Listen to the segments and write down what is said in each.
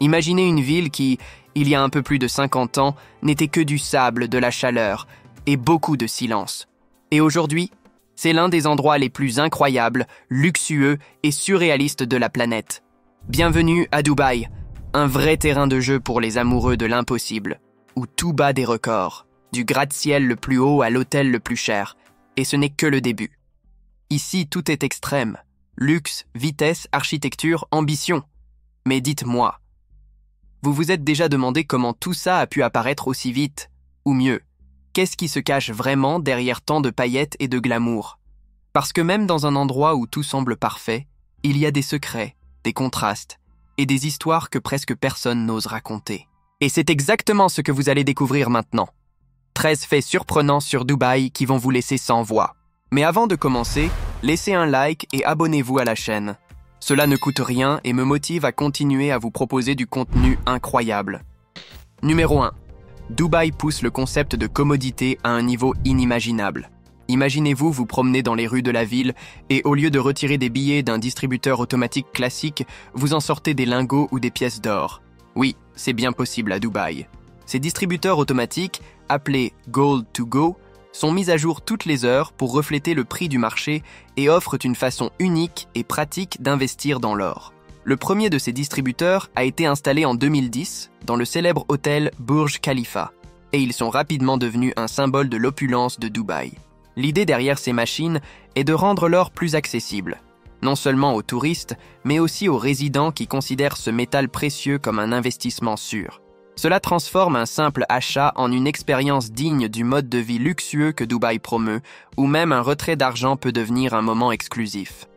Imaginez une ville qui, il y a un peu plus de 50 ans, n'était que du sable, de la chaleur et beaucoup de silence. Et aujourd'hui, c'est l'un des endroits les plus incroyables, luxueux et surréalistes de la planète. Bienvenue à Dubaï, un vrai terrain de jeu pour les amoureux de l'impossible, où tout bat des records, du gratte-ciel le plus haut à l'hôtel le plus cher. Et ce n'est que le début. Ici, tout est extrême. Luxe, vitesse, architecture, ambition. Mais dites-moi, vous vous êtes déjà demandé comment tout ça a pu apparaître aussi vite? Ou mieux, qu'est-ce qui se cache vraiment derrière tant de paillettes et de glamour? Parce que même dans un endroit où tout semble parfait, il y a des secrets, des contrastes et des histoires que presque personne n'ose raconter. Et c'est exactement ce que vous allez découvrir maintenant. 13 faits surprenants sur Dubaï qui vont vous laisser sans voix. Mais avant de commencer, laissez un like et abonnez-vous à la chaîne. Cela ne coûte rien et me motive à continuer à vous proposer du contenu incroyable. Numéro 1. Dubaï pousse le concept de commodité à un niveau inimaginable. Imaginez-vous vous promener dans les rues de la ville et au lieu de retirer des billets d'un distributeur automatique classique, vous en sortez des lingots ou des pièces d'or. Oui, c'est bien possible à Dubaï. Ces distributeurs automatiques, appelés Gold to Go, sont mis à jour toutes les heures pour refléter le prix du marché et offrent une façon unique et pratique d'investir dans l'or. Le premier de ces distributeurs a été installé en 2010 dans le célèbre hôtel Burj Khalifa, et ils sont rapidement devenus un symbole de l'opulence de Dubaï. L'idée derrière ces machines est de rendre l'or plus accessible, non seulement aux touristes, mais aussi aux résidents qui considèrent ce métal précieux comme un investissement sûr. Cela transforme un simple achat en une expérience digne du mode de vie luxueux que Dubaï promeut, où même un retrait d'argent peut devenir un moment exclusif.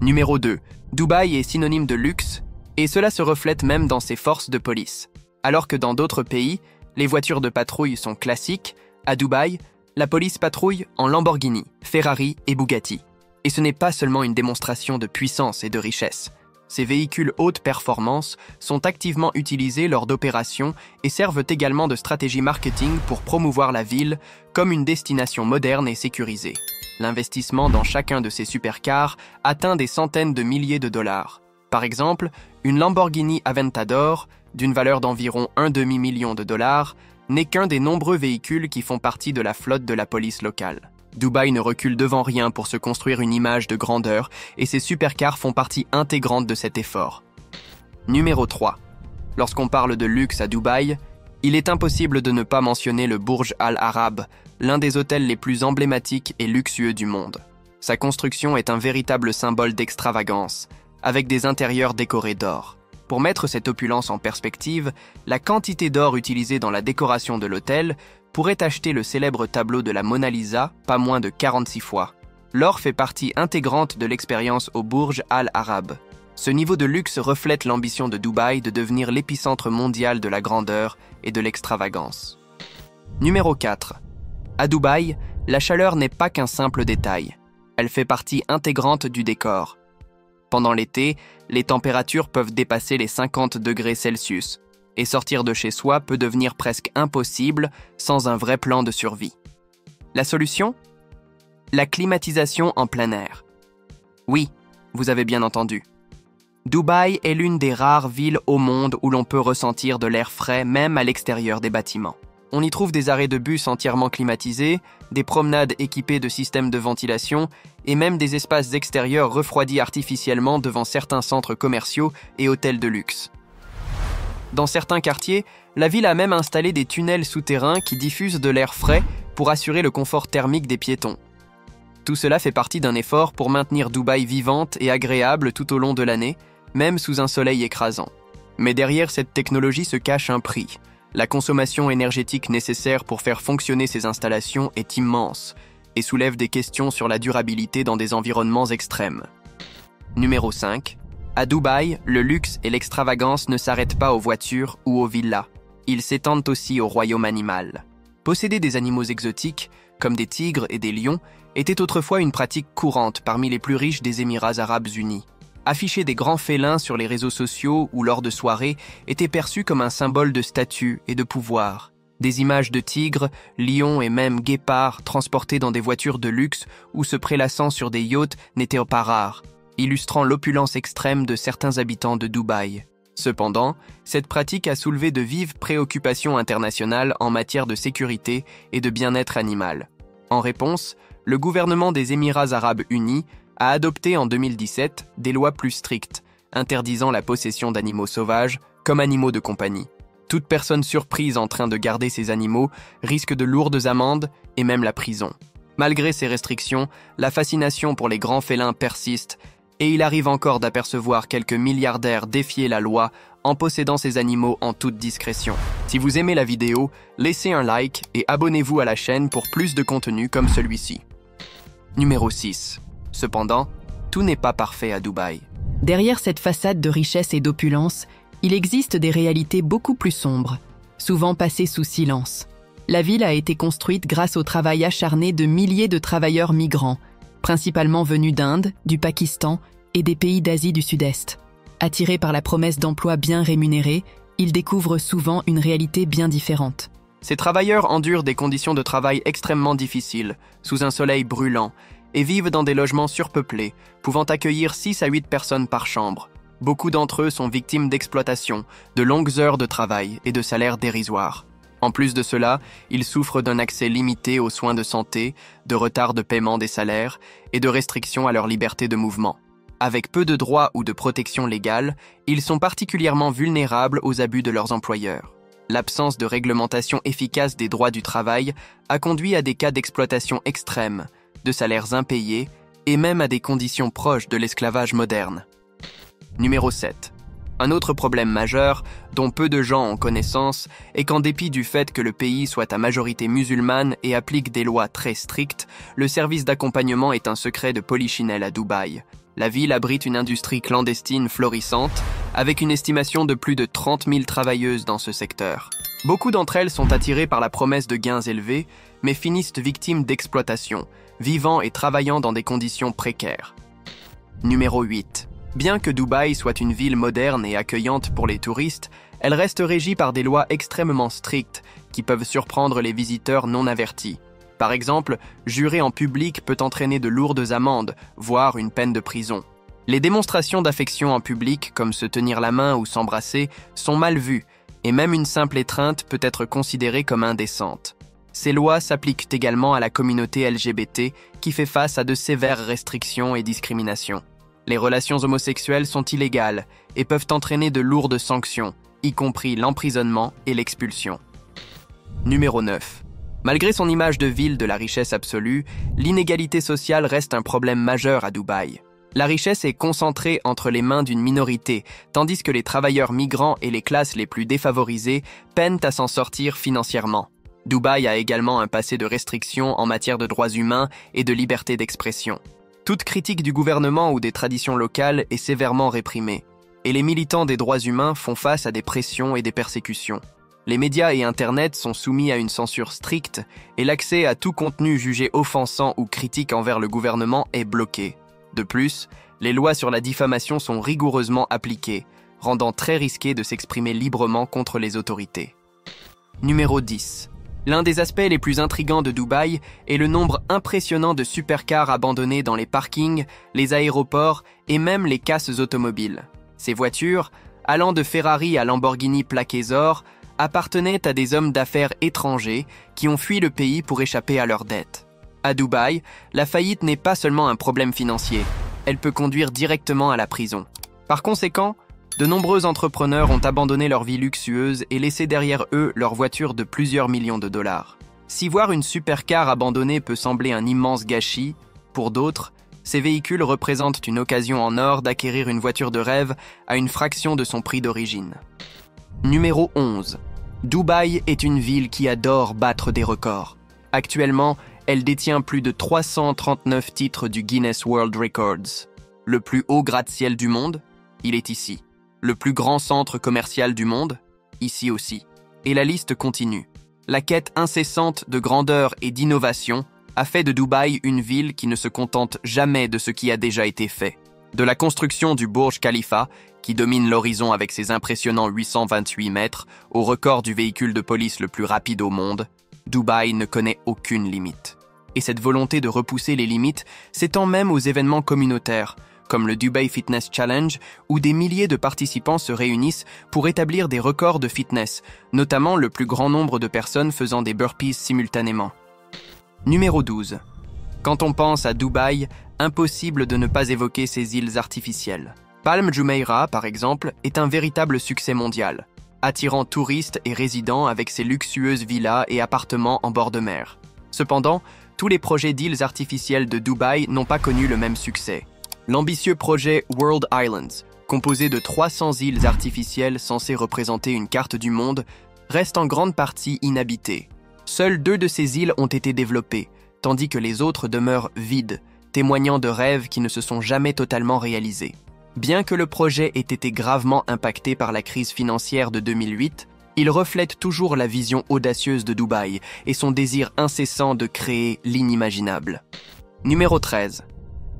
Numéro 2. Dubaï est synonyme de luxe, et cela se reflète même dans ses forces de police. Alors que dans d'autres pays, les voitures de patrouille sont classiques, à Dubaï, la police patrouille en Lamborghini, Ferrari et Bugatti. Et ce n'est pas seulement une démonstration de puissance et de richesse. Ces véhicules haute performance sont activement utilisés lors d'opérations et servent également de stratégie marketing pour promouvoir la ville comme une destination moderne et sécurisée. L'investissement dans chacun de ces supercars atteint des centaines de milliers de dollars. Par exemple, une Lamborghini Aventador, d'une valeur d'environ un demi-million de dollars, n'est qu'un des nombreux véhicules qui font partie de la flotte de la police locale. Dubaï ne recule devant rien pour se construire une image de grandeur et ces supercars font partie intégrante de cet effort. Numéro 3. Lorsqu'on parle de luxe à Dubaï, il est impossible de ne pas mentionner le Burj Al Arab, l'un des hôtels les plus emblématiques et luxueux du monde. Sa construction est un véritable symbole d'extravagance, avec des intérieurs décorés d'or. Pour mettre cette opulence en perspective, la quantité d'or utilisée dans la décoration de l'hôtel pourrait acheter le célèbre tableau de la Mona Lisa pas moins de 46 fois. L'or fait partie intégrante de l'expérience au Burj Al Arab. Ce niveau de luxe reflète l'ambition de Dubaï de devenir l'épicentre mondial de la grandeur et de l'extravagance. Numéro 4. À Dubaï, la chaleur n'est pas qu'un simple détail. Elle fait partie intégrante du décor. Pendant l'été, les températures peuvent dépasser les 50 degrés Celsius. Et sortir de chez soi peut devenir presque impossible sans un vrai plan de survie. La solution? La climatisation en plein air. Oui, vous avez bien entendu. Dubaï est l'une des rares villes au monde où l'on peut ressentir de l'air frais même à l'extérieur des bâtiments. On y trouve des arrêts de bus entièrement climatisés, des promenades équipées de systèmes de ventilation et même des espaces extérieurs refroidis artificiellement devant certains centres commerciaux et hôtels de luxe. Dans certains quartiers, la ville a même installé des tunnels souterrains qui diffusent de l'air frais pour assurer le confort thermique des piétons. Tout cela fait partie d'un effort pour maintenir Dubaï vivante et agréable tout au long de l'année, même sous un soleil écrasant. Mais derrière cette technologie se cache un prix. La consommation énergétique nécessaire pour faire fonctionner ces installations est immense et soulève des questions sur la durabilité dans des environnements extrêmes. Numéro 5. À Dubaï, le luxe et l'extravagance ne s'arrêtent pas aux voitures ou aux villas. Ils s'étendent aussi au royaume animal. Posséder des animaux exotiques, comme des tigres et des lions, était autrefois une pratique courante parmi les plus riches des Émirats arabes unis. Afficher des grands félins sur les réseaux sociaux ou lors de soirées était perçu comme un symbole de statut et de pouvoir. Des images de tigres, lions et même guépards transportés dans des voitures de luxe ou se prélassant sur des yachts n'étaient pas rares, illustrant l'opulence extrême de certains habitants de Dubaï. Cependant, cette pratique a soulevé de vives préoccupations internationales en matière de sécurité et de bien-être animal. En réponse, le gouvernement des Émirats arabes unis a adopté en 2017 des lois plus strictes, interdisant la possession d'animaux sauvages comme animaux de compagnie. Toute personne surprise en train de garder ces animaux risque de lourdes amendes et même la prison. Malgré ces restrictions, la fascination pour les grands félins persiste et il arrive encore d'apercevoir quelques milliardaires défier la loi en possédant ces animaux en toute discrétion. Si vous aimez la vidéo, laissez un like et abonnez-vous à la chaîne pour plus de contenu comme celui-ci. Numéro 6. Cependant, tout n'est pas parfait à Dubaï. Derrière cette façade de richesse et d'opulence, il existe des réalités beaucoup plus sombres, souvent passées sous silence. La ville a été construite grâce au travail acharné de milliers de travailleurs migrants, principalement venus d'Inde, du Pakistan et des pays d'Asie du Sud-Est. Attirés par la promesse d'emplois bien rémunérés, ils découvrent souvent une réalité bien différente. Ces travailleurs endurent des conditions de travail extrêmement difficiles, sous un soleil brûlant, et vivent dans des logements surpeuplés, pouvant accueillir 6 à 8 personnes par chambre. Beaucoup d'entre eux sont victimes d'exploitation, de longues heures de travail et de salaires dérisoires. En plus de cela, ils souffrent d'un accès limité aux soins de santé, de retard de paiement des salaires et de restrictions à leur liberté de mouvement. Avec peu de droits ou de protection légale, ils sont particulièrement vulnérables aux abus de leurs employeurs. L'absence de réglementation efficace des droits du travail a conduit à des cas d'exploitation extrême, de salaires impayés et même à des conditions proches de l'esclavage moderne. Numéro 7. Un autre problème majeur, dont peu de gens ont connaissance, est qu'en dépit du fait que le pays soit à majorité musulmane et applique des lois très strictes, le service d'accompagnement est un secret de polichinelle à Dubaï. La ville abrite une industrie clandestine florissante, avec une estimation de plus de 30 000 travailleuses dans ce secteur. Beaucoup d'entre elles sont attirées par la promesse de gains élevés, mais finissent victimes d'exploitation, vivant et travaillant dans des conditions précaires. Numéro 8. Bien que Dubaï soit une ville moderne et accueillante pour les touristes, elle reste régie par des lois extrêmement strictes qui peuvent surprendre les visiteurs non avertis. Par exemple, jurer en public peut entraîner de lourdes amendes, voire une peine de prison. Les démonstrations d'affection en public, comme se tenir la main ou s'embrasser, sont mal vues, et même une simple étreinte peut être considérée comme indécente. Ces lois s'appliquent également à la communauté LGBT qui fait face à de sévères restrictions et discriminations. Les relations homosexuelles sont illégales et peuvent entraîner de lourdes sanctions, y compris l'emprisonnement et l'expulsion. Numéro 9. Malgré son image de ville de la richesse absolue, l'inégalité sociale reste un problème majeur à Dubaï. La richesse est concentrée entre les mains d'une minorité, tandis que les travailleurs migrants et les classes les plus défavorisées peinent à s'en sortir financièrement. Dubaï a également un passé de restrictions en matière de droits humains et de liberté d'expression. Toute critique du gouvernement ou des traditions locales est sévèrement réprimée, et les militants des droits humains font face à des pressions et des persécutions. Les médias et Internet sont soumis à une censure stricte, et l'accès à tout contenu jugé offensant ou critique envers le gouvernement est bloqué. De plus, les lois sur la diffamation sont rigoureusement appliquées, rendant très risqué de s'exprimer librement contre les autorités. Numéro 10. L'un des aspects les plus intrigants de Dubaï est le nombre impressionnant de supercars abandonnés dans les parkings, les aéroports et même les casses automobiles. Ces voitures, allant de Ferrari à Lamborghini plaquées or, appartenaient à des hommes d'affaires étrangers qui ont fui le pays pour échapper à leurs dettes. À Dubaï, la faillite n'est pas seulement un problème financier, elle peut conduire directement à la prison. Par conséquent, de nombreux entrepreneurs ont abandonné leur vie luxueuse et laissé derrière eux leur voiture de plusieurs millions de dollars. Si voir une supercar abandonnée peut sembler un immense gâchis, pour d'autres, ces véhicules représentent une occasion en or d'acquérir une voiture de rêve à une fraction de son prix d'origine. Numéro 11. Dubaï est une ville qui adore battre des records. Actuellement, elle détient plus de 339 titres du Guinness World Records. Le plus haut gratte-ciel du monde, il est ici. Le plus grand centre commercial du monde, ici aussi. Et la liste continue. La quête incessante de grandeur et d'innovation a fait de Dubaï une ville qui ne se contente jamais de ce qui a déjà été fait. De la construction du Burj Khalifa, qui domine l'horizon avec ses impressionnants 828 mètres, au record du véhicule de police le plus rapide au monde, Dubaï ne connaît aucune limite. Et cette volonté de repousser les limites s'étend même aux événements communautaires, comme le Dubai Fitness Challenge, où des milliers de participants se réunissent pour établir des records de fitness, notamment le plus grand nombre de personnes faisant des burpees simultanément. Numéro 12. Quand on pense à Dubaï, impossible de ne pas évoquer ses îles artificielles. Palm Jumeirah, par exemple, est un véritable succès mondial, attirant touristes et résidents avec ses luxueuses villas et appartements en bord de mer. Cependant, tous les projets d'îles artificielles de Dubaï n'ont pas connu le même succès. L'ambitieux projet World Islands, composé de 300 îles artificielles censées représenter une carte du monde, reste en grande partie inhabité. Seules 2 de ces îles ont été développées, tandis que les autres demeurent vides, témoignant de rêves qui ne se sont jamais totalement réalisés. Bien que le projet ait été gravement impacté par la crise financière de 2008, il reflète toujours la vision audacieuse de Dubaï et son désir incessant de créer l'inimaginable. Numéro 13.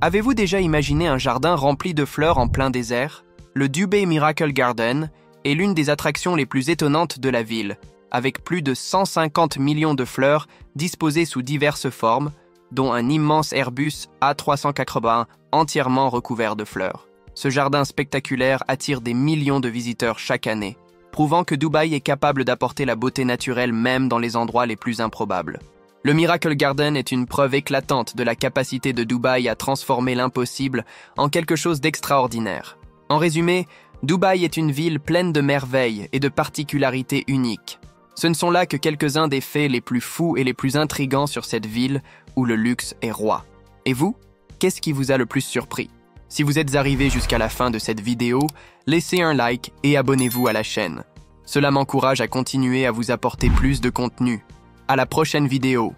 Avez-vous déjà imaginé un jardin rempli de fleurs en plein désert? Le Dubai Miracle Garden est l'une des attractions les plus étonnantes de la ville, avec plus de 150 millions de fleurs disposées sous diverses formes, dont un immense Airbus A380 entièrement recouvert de fleurs. Ce jardin spectaculaire attire des millions de visiteurs chaque année, prouvant que Dubaï est capable d'apporter la beauté naturelle même dans les endroits les plus improbables. Le Miracle Garden est une preuve éclatante de la capacité de Dubaï à transformer l'impossible en quelque chose d'extraordinaire. En résumé, Dubaï est une ville pleine de merveilles et de particularités uniques. Ce ne sont là que quelques-uns des faits les plus fous et les plus intrigants sur cette ville où le luxe est roi. Et vous, qu'est-ce qui vous a le plus surpris? Si vous êtes arrivé jusqu'à la fin de cette vidéo, laissez un like et abonnez-vous à la chaîne. Cela m'encourage à continuer à vous apporter plus de contenu. À la prochaine vidéo.